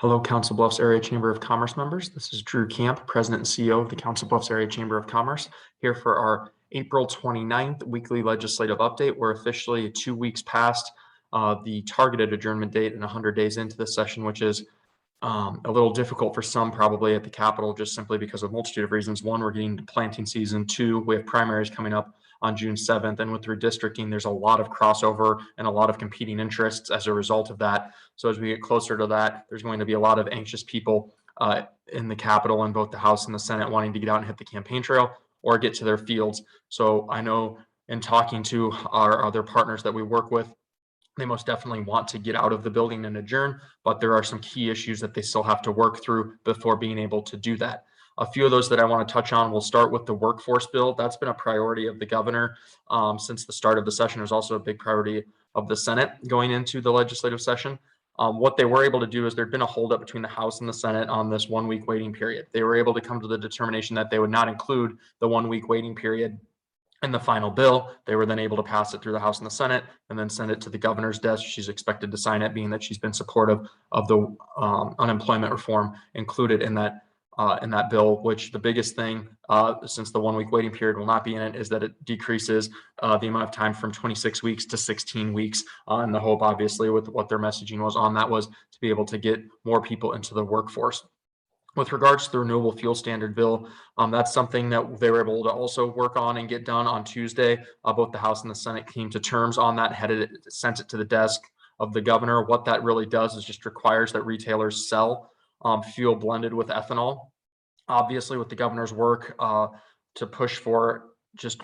Hello, Council Bluffs Area Chamber of Commerce members. This is Drew Kamp, President and CEO of the Council Bluffs Area Chamber of Commerce, here for our April 29th weekly legislative update. We're officially 2 weeks past the targeted adjournment date and 100 days into the session, which is a little difficult for some probably at the Capitol, just simply because of a multitude of reasons. One, we're getting to planting season. Two, we have primaries coming up on June 7th. And with redistricting, there's a lot of crossover and a lot of competing interests as a result of that. So as we get closer to that, there's going to be a lot of anxious people in the Capitol and both the House and the Senate wanting to get out and hit the campaign trail or get to their fields. So I know in talking to our other partners that we work with, they most definitely want to get out of the building and adjourn, but there are some key issues that they still have to work through before being able to do that. A few of those that I want to touch on, we'll start with the workforce bill. That's been a priority of the governor since the start of the session. It was also a big priority of the Senate going into the legislative session. What they were able to do is there'd been a holdup between the House and the Senate on this 1 week waiting period. They were able to come to the determination that they would not include the 1 week waiting period in the final bill. They were then able to pass it through the House and the Senate and then send it to the governor's desk. She's expected to sign it, being that she's been supportive of the unemployment reform included in that bill, which the biggest thing, since the 1 week waiting period will not be in it, is that it decreases the amount of time from 26 weeks to 16 weeks. And the hope, obviously, with what their messaging was on that, was to be able to get more people into the workforce. With regards to the renewable fuel standard bill, that's something that they were able to also work on and get done on Tuesday. Both the House and the Senate came to terms on that, sent it to the desk of the governor. What that really does is just requires that retailers sell fuel blended with ethanol. Obviously, with the governor's work to push for just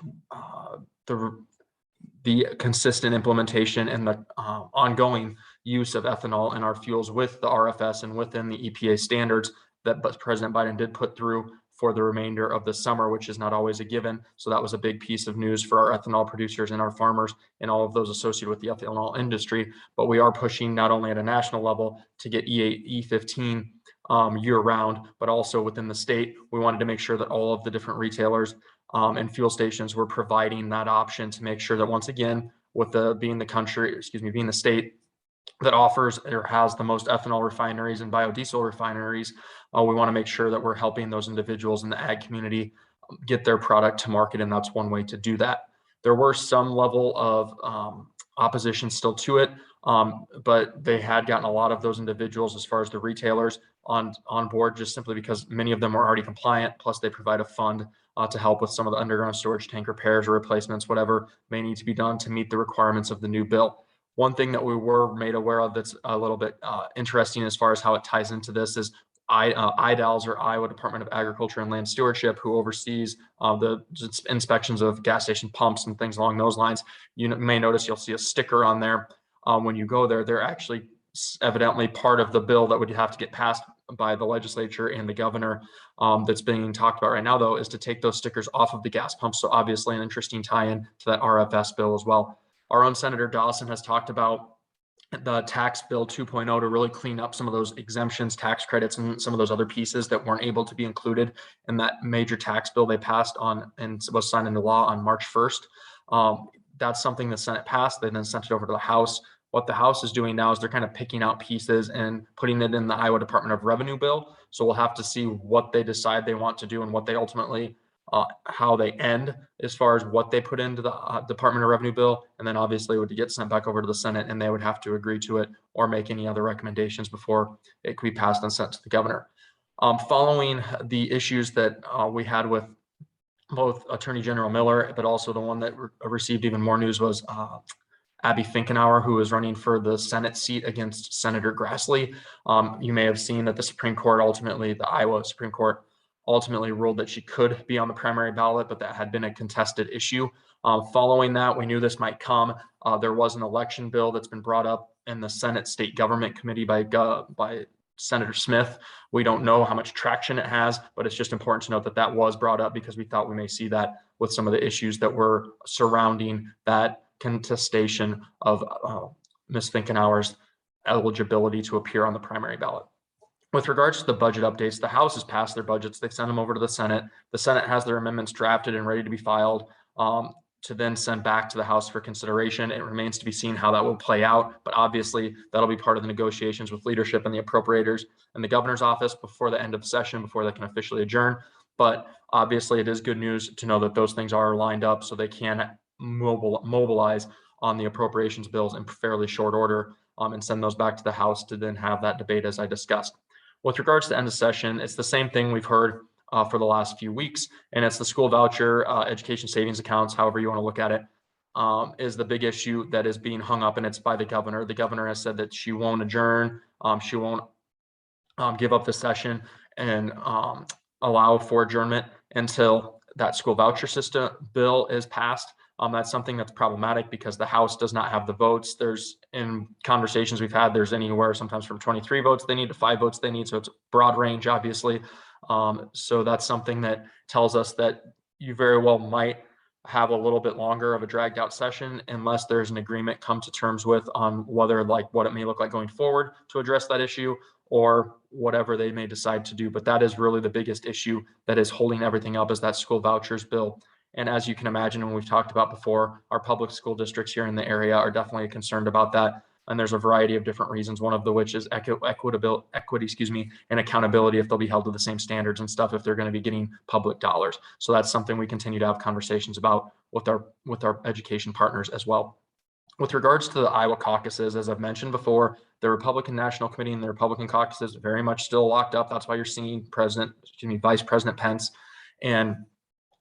the consistent implementation and the ongoing use of ethanol in our fuels with the RFS and within the EPA standards that President Biden did put through for the remainder of the summer, which is not always a given. So that was a big piece of news for our ethanol producers and our farmers and all of those associated with the ethanol industry. But we are pushing not only at a national level to get E8, E15 year round, but also within the state. We wanted to make sure that all of the different retailers and fuel stations were providing that option to make sure that, once again, with being the state that offers or has the most ethanol refineries and biodiesel refineries, we want to make sure that we're helping those individuals in the ag community get their product to market, and that's one way to do that. There were some level of opposition still to it, but they had gotten a lot of those individuals, as far as the retailers, on board, just simply because many of them are already compliant, plus they provide a fund to help with some of the underground storage tank repairs or replacements, whatever may need to be done to meet the requirements of the new bill. One thing that we were made aware of that's a little bit interesting as far as how it ties into this is IDALS, or Iowa Department of Agriculture and Land Stewardship, who oversees the inspections of gas station pumps and things along those lines. You may notice you'll see a sticker on there when you go there. They're actually evidently part of the bill that would have to get passed by the legislature and the governor that's being talked about right now, though, is to take those stickers off of the gas pumps. So obviously an interesting tie-in to that RFS bill as well. Our own Senator Dawson has talked about the tax bill 2.0 to really clean up some of those exemptions, tax credits, and some of those other pieces that weren't able to be included in that major tax bill they passed on and was signed into law on March 1st. That's something the Senate passed. They then sent it over to the House. What the House is doing now is they're kind of picking out pieces and putting it in the Iowa Department of Revenue bill. So we'll have to see what they decide they want to do and what they ultimately how they end as far as what they put into the Department of Revenue bill. And then obviously it would get sent back over to the Senate, and they would have to agree to it or make any other recommendations before it could be passed and sent to the governor. Following the issues that we had with both Attorney General Miller, but also the one that received even more news was Abby Finkenauer, who is running for the Senate seat against Senator Grassley. You may have seen that the Supreme Court the Iowa Supreme Court ultimately ruled that she could be on the primary ballot, but that had been a contested issue. Following that, we knew this might come. There was an election bill that's been brought up in the Senate State Government Committee by Senator Smith. We don't know how much traction it has, but it's just important to note that that was brought up because we thought we may see that with some of the issues that were surrounding that contestation of Ms. Finkenauer's eligibility to appear on the primary ballot. With regards to the budget updates, the House has passed their budgets. They've sent them over to the Senate. The Senate has their amendments drafted and ready to be filed. to then send back to the House for consideration. It remains to be seen how that will play out, but obviously that'll be part of the negotiations with leadership and the appropriators and the governor's office before the end of the session, before they can officially adjourn. But obviously it is good news to know that those things are lined up so they can mobilize on the appropriations bills in fairly short order, and send those back to the House to then have that debate as I discussed. With regards to end of session, it's the same thing we've heard for the last few weeks, and it's the school voucher, education savings accounts, however you want to look at it, is the big issue that is being hung up, and it's by the governor. The governor has said that she won't adjourn, she won't give up the session and allow for adjournment until that school voucher system bill is passed. That's something that's problematic because the House does not have the votes. There's, in conversations we've had, there's anywhere sometimes from 23 votes they need to 5 votes they need. So it's a broad range, obviously. So that's something that tells us that you very well might have a little bit longer of a dragged out session unless there's an agreement come to terms with on whether, like, what it may look like going forward to address that issue or whatever they may decide to do. But that is really the biggest issue that is holding everything up, is that school vouchers bill. And as you can imagine, when we've talked about before, our public school districts here in the area are definitely concerned about that. And there's a variety of different reasons, one of the which is equity, and accountability, if they'll be held to the same standards and stuff, if they're going to be getting public dollars. So that's something we continue to have conversations about with our education partners as well. With regards to the Iowa caucuses, as I've mentioned before, the Republican National Committee and the Republican caucuses very much still locked up. That's why you're seeing Vice President Pence and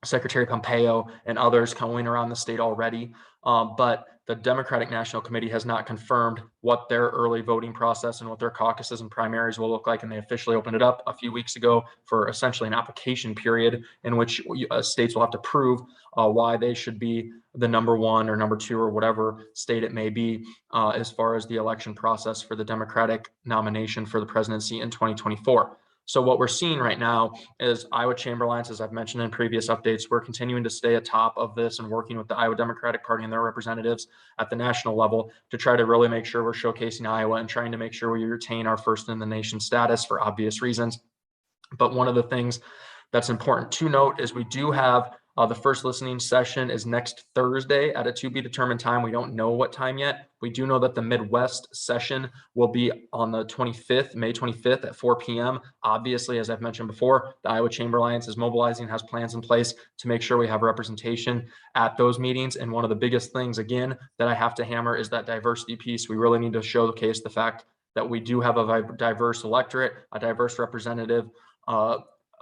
Secretary Pompeo and others coming around the state already. But the Democratic National Committee has not confirmed what their early voting process and what their caucuses and primaries will look like. And they officially opened it up a few weeks ago for essentially an application period in which states will have to prove why they should be the number 1 or number 2 or whatever state it may be as far as the election process for the Democratic nomination for the presidency in 2024. So what we're seeing right now is Iowa Chamber Alliance, as I've mentioned in previous updates, we're continuing to stay atop of this and working with the Iowa Democratic Party and their representatives at the national level to try to really make sure we're showcasing Iowa and trying to make sure we retain our first in the nation status for obvious reasons. But one of the things that's important to note is we do have the first listening session is next Thursday at a to be determined time. We don't know what time yet. We do know that the Midwest session will be on the 25th, May 25th at 4 p.m. Obviously, as I've mentioned before, the Iowa Chamber Alliance is mobilizing, has plans in place to make sure we have representation at those meetings. And one of the biggest things, again, that I have to hammer is that diversity piece. We really need to showcase the fact that we do have a diverse electorate, a diverse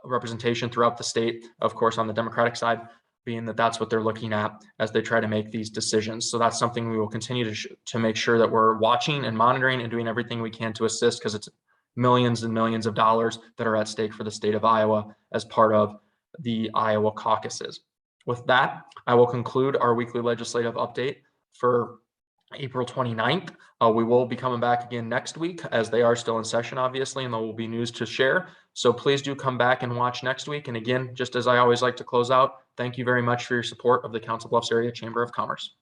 representation throughout the state, of course, on the Democratic side, being that that's what they're looking at as they try to make these decisions. So that's something we will continue to make sure that we're watching and monitoring and doing everything we can to assist, because it's millions and millions of dollars that are at stake for the state of Iowa as part of the Iowa caucuses. With that, I will conclude our weekly legislative update for April 29th. We will be coming back again next week as they are still in session, obviously, and there will be news to share. So please do come back and watch next week. And again, just as I always like to close out, thank you very much for your support of the Council Bluffs Area Chamber of Commerce.